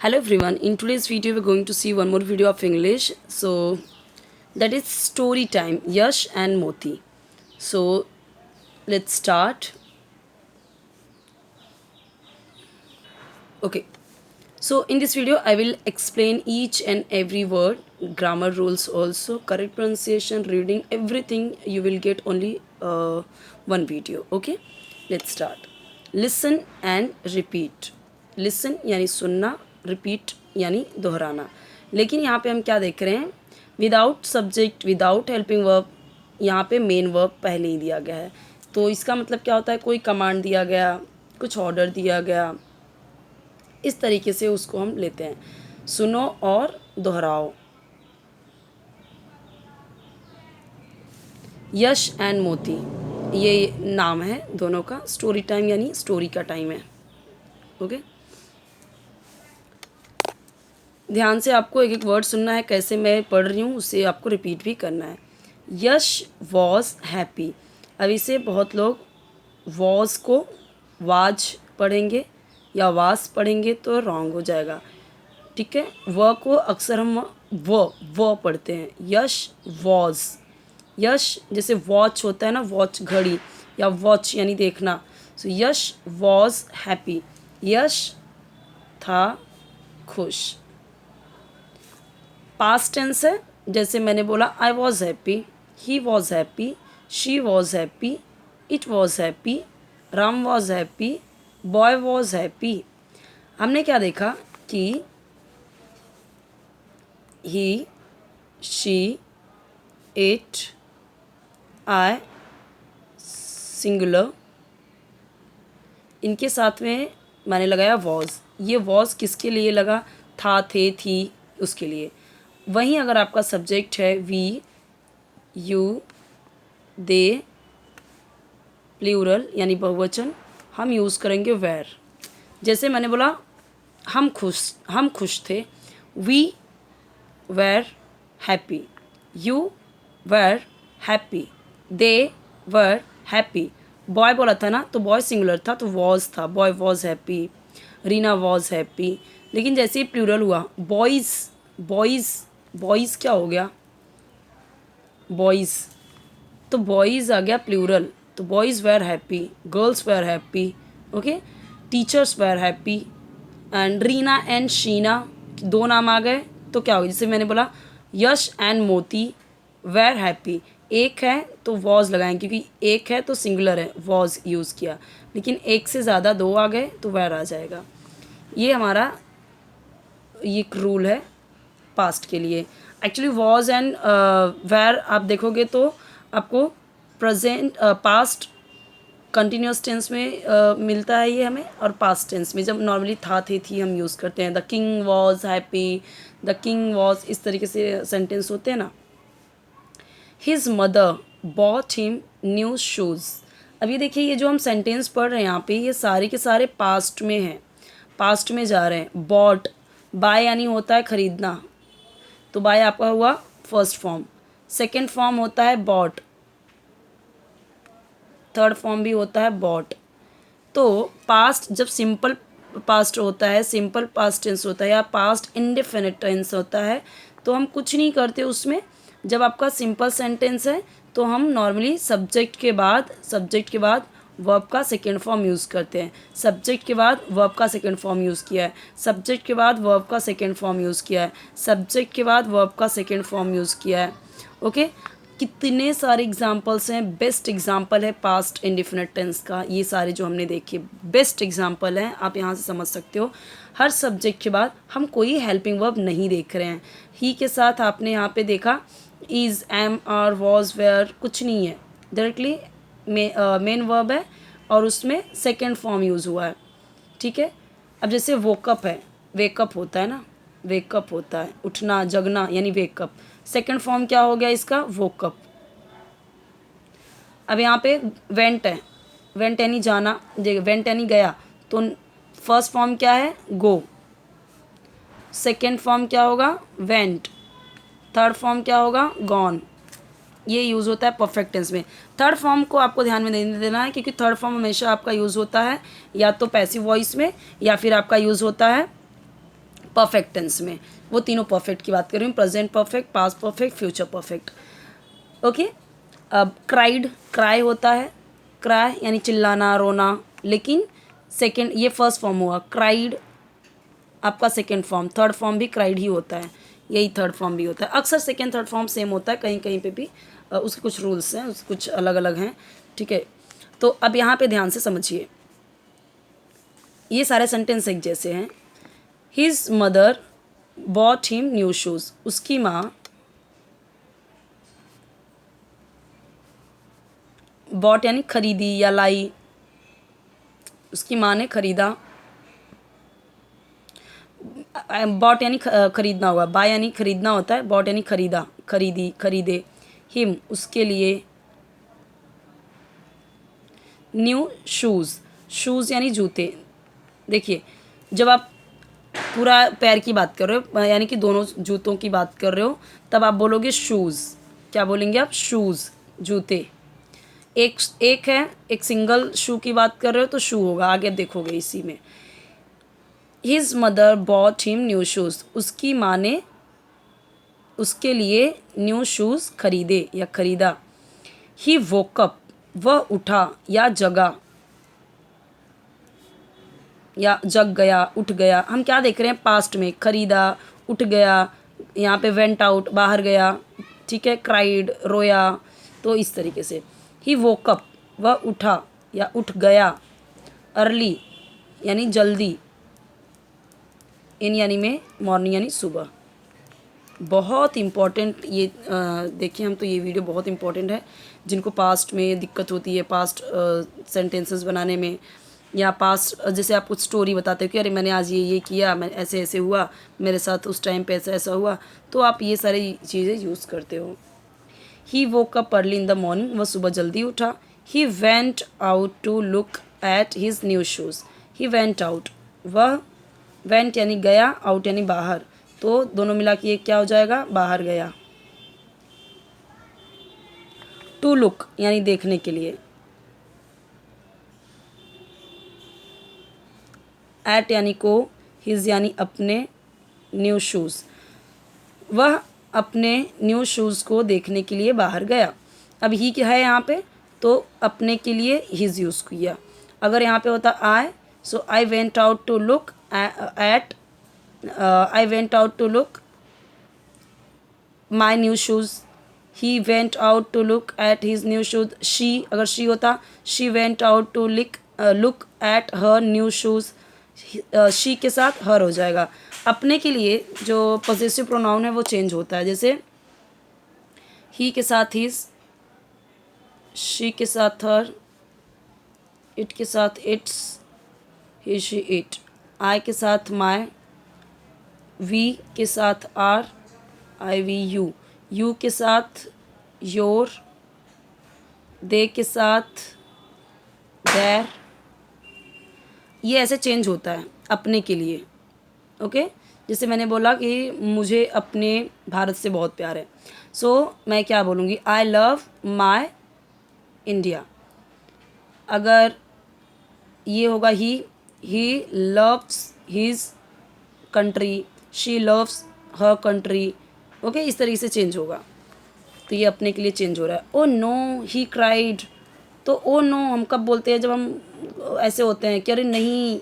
Hello everyone, in today's video we're going to see one more video of English. So that is story time, Yash and Moti. So let's start. Okay, so in this video I will explain each and every word, grammar rules also, correct pronunciation, reading, everything you will get only one video. Okay, let's start. Listen and repeat. Listen यानी सुनना, repeat यानी दोहराना. लेकिन यहाँ पे हम क्या देख रहे हैं, without subject, without helping verb, यहाँ पे मेन वर्ब पहले ही दिया गया है. तो इसका मतलब क्या होता है, कोई कमांड दिया गया, कुछ ऑर्डर दिया गया, इस तरीके से उसको हम लेते हैं. सुनो और दोहराओ. यश एंड मोती ये नाम है दोनों का. स्टोरी टाइम यानी स्टोरी का टाइम है. ओके, ध्यान से आपको एक एक वर्ड सुनना है. कैसे मैं पढ़ रही हूँ उसे आपको रिपीट भी करना है. यश वॉज हैप्पी. अब इसे बहुत लोग वॉज को वाज पढ़ेंगे या वास पढ़ेंगे तो रॉन्ग हो जाएगा. ठीक है, व को अक्सर हम व पढ़ते हैं. यश वॉज. यश जैसे वॉच होता है ना, वॉच घड़ी, या वॉच यानी देखना. सो यश वॉज हैप्पी. यश था खुश. पास्ट टेंस है, जैसे मैंने बोला I was happy, he was happy, she was happy, it was happy, Ram was happy, boy was happy. हमने क्या देखा कि ही, शी, इट, आई, सिंगुलर, इनके साथ में मैंने लगाया वॉज. ये वॉज किसके लिए लगा, था, थे, थी, उसके लिए. वहीं अगर आपका सब्जेक्ट है वी, यू, दे, प्लूरल यानी बहुवचन, हम यूज़ करेंगे वेर. जैसे मैंने बोला हम खुश थे. We were happy, you were happy, they were happy. Boy बोला था ना, तो बॉय सिंगुलर था तो वॉज था. Boy was happy, Reena was happy. लेकिन जैसे ही प्लूरल हुआ, बॉयज़, बॉयज़ क्या हो गया, बॉयज़, तो बॉयज़ आ गया प्लूरल. तो boys were happy, girls were happy. Okay, teachers were happy. And Reena and Sheena, दो नाम आ गए तो क्या हो गया, जैसे मैंने बोला यश एंड मोती वेर हैप्पी. एक है तो वॉज लगाएंगे, क्योंकि एक है तो सिंगुलर है, वॉज यूज़ किया. लेकिन एक से ज़्यादा दो आ गए तो वेर आ जाएगा. ये हमारा एक रूल है पास्ट के लिए. एक्चुअली वॉज एंड वेर आप देखोगे तो आपको प्रेजेंट, पास्ट कंटिन्यूस टेंस में मिलता है ये हमें, और पास्ट टेंस में जब नॉर्मली था, थे, थी हम यूज़ करते हैं. The king was happy, the king was, इस तरीके से सेंटेंस होते हैं ना. His mother bought him new shoes. अब ये देखिए, ये जो हम सेंटेंस पढ़ रहे हैं यहाँ पे, ये सारे के सारे पास्ट में हैं, पास्ट में जा रहे हैं. बॉट, बाय यानी होता है खरीदना, तो बाय आपका हुआ फर्स्ट फॉर्म. सेकंड फॉर्म होता है बॉट, थर्ड फॉर्म भी होता है बॉट. तो पास्ट जब सिंपल पास्ट होता है, सिंपल पास्ट टेंस होता है, या पास्ट इंडेफिनिट टेंस होता है, तो हम कुछ नहीं करते उसमें. जब आपका सिंपल सेंटेंस है तो हम नॉर्मली सब्जेक्ट के बाद वर्ब का सेकेंड फॉर्म यूज़ करते हैं. सब्जेक्ट के बाद वर्ब का सेकेंड फॉर्म यूज़ किया है, सब्जेक्ट के बाद वर्ब का सेकेंड फॉर्म यूज़ किया है, सब्जेक्ट के बाद वर्ब का सेकेंड फॉर्म यूज़ किया है. ओके, कितने सारे एग्जाम्पल्स हैं. बेस्ट एग्जाम्पल है पास्ट इंडेफिनिट टेंस का. ये सारे जो हमने देखे बेस्ट एग्जाम्पल हैं, आप यहाँ से समझ सकते हो. हर सब्जेक्ट के बाद हम कोई हेल्पिंग वर्ब नहीं देख रहे हैं. ही के साथ आपने यहाँ पे देखा is, am, are, was, were, कुछ नहीं है. डायरेक्टली मेन वर्ब है और उसमें सेकेंड फॉर्म यूज़ हुआ है. ठीक है, अब जैसे वोकअप है, वेकअप होता है ना, वेकअप होता है उठना, जगना यानी वेकअप. सेकेंड फॉर्म क्या हो गया इसका, वोकअप. अब यहाँ पे वेंट है, वेंट यानी जाना, वेंट यानी गया, तो फर्स्ट फॉर्म क्या है, गो. सेकेंड फॉर्म क्या होगा, वेंट. थर्ड फॉर्म क्या होगा, गॉन. ये यूज़ होता है परफेक्ट टेंस में. थर्ड फॉर्म को आपको ध्यान में नहीं देना है, क्योंकि थर्ड फॉर्म हमेशा आपका यूज़ होता है या तो पैसिव वॉइस में, या फिर आपका यूज़ होता है परफेक्ट टेंस में। वो तीनों परफेक्ट की बात कर रही हूँ, present perfect, past perfect, future perfect. Okay. अब क्राइड, क्राई होता है, क्राई यानी चिल्लाना, रोना, लेकिन सेकंड, ये फर्स्ट फॉर्म हुआ, क्राइड आपका सेकंड फॉर्म, थर्ड फॉर्म भी क्राइड ही होता है, यही थर्ड फॉर्म भी होता है। अक्सर सेकंड थर्ड फॉर्म सेम होता है, कहीं कहीं पे भी उसके कुछ रूल्स हैं, कुछ अलग अलग हैं, ठीक है। तो अब यहाँ पे ध्यान से समझिए, ये सारे सेंटेंस एक जैसे हैं। His mother bought him new shoes, उसकी माँ, बॉट यानी खरीदी या लाई, उसकी माँ ने खरीदा, बॉट यानी खरीदना होगा, बाय यानी खरीदना होता है, बॉट यानी खरीदा, खरीदी, खरीदे, हिम उसके लिए, न्यू शूज़, शूज़ यानी जूते। देखिए, जब आप पूरा पैर की बात कर रहे हो, यानी कि दोनों जूतों की बात कर रहे हो, तब आप बोलोगे शूज़। क्या बोलेंगे आप? शूज़, जूते। एक है, एक सिंगल शू की बात कर रहे हो तो शू होगा, आगे देखोगे इसी में। His mother bought him new shoes, उसकी माँ ने उसके लिए न्यू शूज़ खरीदे या खरीदा। ही वोकअप, वह उठा या जगा, या जग गया, उठ गया। हम क्या देख रहे हैं? पास्ट में, खरीदा, उठ गया, यहाँ पे वेंट आउट, बाहर गया, ठीक है, क्राइड, रोया, तो इस तरीके से। ही वोकअप, वह उठा या उठ गया। अर्ली यानी जल्दी, इन यानी में, मॉर्निंग यानी सुबह। बहुत इम्पॉर्टेंट ये देखिए, हम तो ये वीडियो बहुत इम्पॉर्टेंट है जिनको पास्ट में दिक्कत होती है, पास्ट सेंटेंसेस बनाने में, या पास्ट जैसे आप कुछ स्टोरी बताते हो कि अरे मैंने आज ये किया, मैं ऐसे ऐसे हुआ, मेरे साथ उस टाइम पे ऐसा ऐसा हुआ, तो आप ये सारी चीज़ें यूज़ करते हो। He woke up early in the morning, वह सुबह जल्दी उठा। He went out to look at his new shoes, he went out, वह वेंट यानी गया, आउट यानी बाहर, तो दोनों मिला के क्या हो जाएगा? बाहर गया। टू लुक यानी देखने के लिए, एट यानी को, हिज यानी अपने, न्यू शूज़, वह अपने न्यू शूज़ को देखने के लिए बाहर गया। अब ही क्या है यहाँ पे? तो अपने के लिए हिज यूज़ किया। अगर यहाँ पे होता I, so I went out to look at, I went out to look my new shoes, he went out to look at his new shoes. She, अगर शी होता, she went out to look at her new shoes, she के साथ हर हो जाएगा। अपने के लिए जो पॉसेसिव प्रोनाउन है वो चेंज होता है, जैसे ही के साथ हिज, शी के साथ हर, इट के साथ its, he she it, I के साथ माय, वी के साथ our, I we you, you के साथ योर, दे के साथ देयर। ये ऐसे चेंज होता है अपने के लिए। ओके, जैसे मैंने बोला कि मुझे अपने भारत से बहुत प्यार है, सो मैं क्या बोलूँगी? I love my India. अगर ये होगा he loves his country, she loves her country. Okay, इस तरीके से चेंज होगा, तो ये अपने के लिए चेंज हो रहा है। ओ नो ही क्राइड, तो ओ नो हम कब बोलते हैं? जब हम ऐसे होते हैं कि अरे नहीं,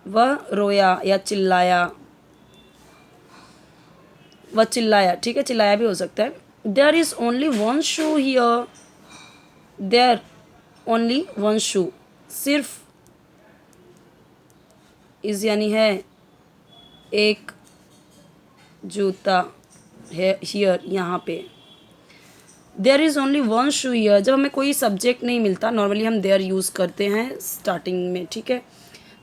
वह रोया या चिल्लाया, वह चिल्लाया, ठीक है, चिल्लाया भी हो सकता है। There is only one shoe here, there only one shoe, सिर्फ, इज़ यानी है एक जूता है, हियर यहाँ पे। There is only one shoe here, जब हमें कोई सब्जेक्ट नहीं मिलता, नॉर्मली हम देयर यूज़ करते हैं स्टार्टिंग में, ठीक है।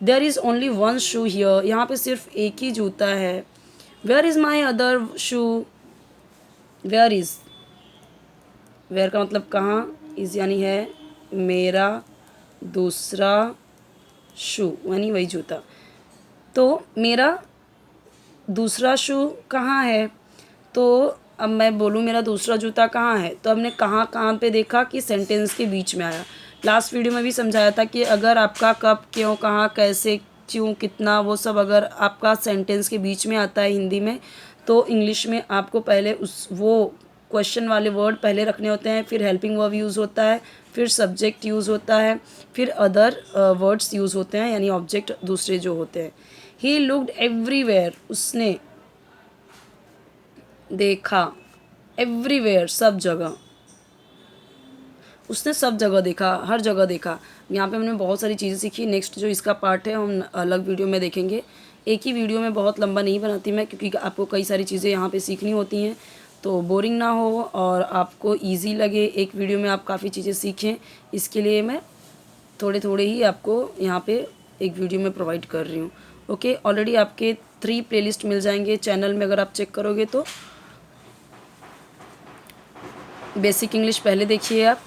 There is only one shoe here, यहाँ पे सिर्फ एक ही जूता है। Where is my other shoe, where is, where का मतलब कहाँ, इज़ यानी है मेरा दूसरा शू, यानी वही जूता। तो मेरा दूसरा शू कहाँ है? तो अब मैं बोलूँ मेरा दूसरा जूता कहाँ है, तो हमने कहाँ कहाँ पे देखा कि सेंटेंस के बीच में आया। लास्ट वीडियो में भी समझाया था कि अगर आपका कब, क्यों, कहाँ, कैसे क्यों, कितना, वो सब अगर आपका सेंटेंस के बीच में आता है हिंदी में, तो इंग्लिश में आपको पहले वो क्वेश्चन वाले वर्ड पहले रखने होते हैं, फिर हेल्पिंग वर्ब यूज़ होता है, फिर सब्जेक्ट यूज़ होता है, फिर अदर वर्ड्स यूज़ होते हैं, यानी ऑब्जेक्ट दूसरे जो होते हैं। ही लुक्ड एवरीवेयर, उसने देखा, एवरीवेयर सब जगह, उसने सब जगह देखा, हर जगह देखा। यहाँ पे हमने बहुत सारी चीज़ें सीखी। नेक्स्ट जो इसका पार्ट है हम अलग वीडियो में देखेंगे। एक ही वीडियो में बहुत लंबा नहीं बनाती मैं, क्योंकि आपको कई सारी चीज़ें यहाँ पे सीखनी होती हैं, तो बोरिंग ना हो और आपको इजी लगे, एक वीडियो में आप काफ़ी चीज़ें सीखें, इसके लिए मैं थोड़े थोड़े ही आपको यहाँ पे एक वीडियो में प्रोवाइड कर रही हूँ। ओके, ऑलरेडी आपके 3 प्लेलिस्ट मिल जाएंगे चैनल में, अगर आप चेक करोगे तो। बेसिक इंग्लिश पहले देखिए आप,